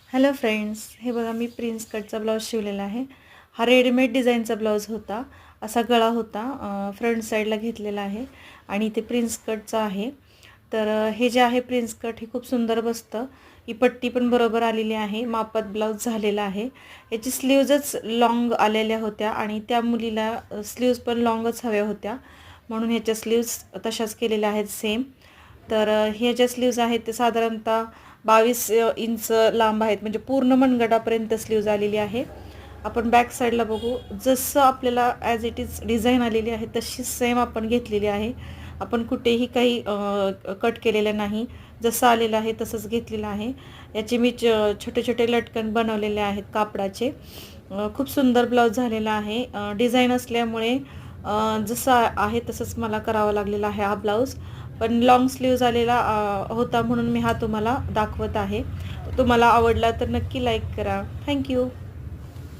Hello friends, हे बघा मी prince कटचा blouse शिवलेला आहे. हा रेडीमेड डिझाईनचा ब्लाऊज होता. असा गळा होता, फ्रंट साईडला घेतलेला आहे आणि ते प्रिन्स कटचं आहे. तर हे जे आहे प्रिन्स कट हे खूप सुंदर बसतं. ही पट्टी पण बरोबर आलेली आहे. मापात ब्लाऊज झालेला आहे. याची स्लीव्जच लॉंग आलेल्या होत्या आणि त्या मुलीला स्लीव्ज पण लॉंगच हव्या होत्या, म्हणून ह्याच्या स्लीव्ज तशाच केलेल्या आहेत सेम. तर हे ज्या स्लीव्ज आहेत ते साधारणतः 22 इंच लांब आहेत, म्हणजे पूर्ण मनगटापर्यंत स्लीव्ज आलेली आहे. आपण बॅक साईडला बघू, जसं आपल्याला ॲज इट इज डिझाईन आलेली आहे तशी सेम आपण घेतलेली आहे. आपण कुठेही काही कट केलेलं नाही, जसं आलेलं आहे तसंच घेतलेलं आहे. याचे मी छोटे छोटे लटकन बनवलेले आहेत कापडाचे. खूप सुंदर ब्लाऊज झालेला आहे. डिझाईन असल्यामुळे जसं आहे तसंच मला करावं लागलेला आहे हा ब्लाऊज. पण लॉंग स्लीव्ज आलेला होता, म्हणून मी हा तुम्हाला दाखवत आहे. तुम्हाला आवडला तर नक्की लाईक करा. थँक्यू.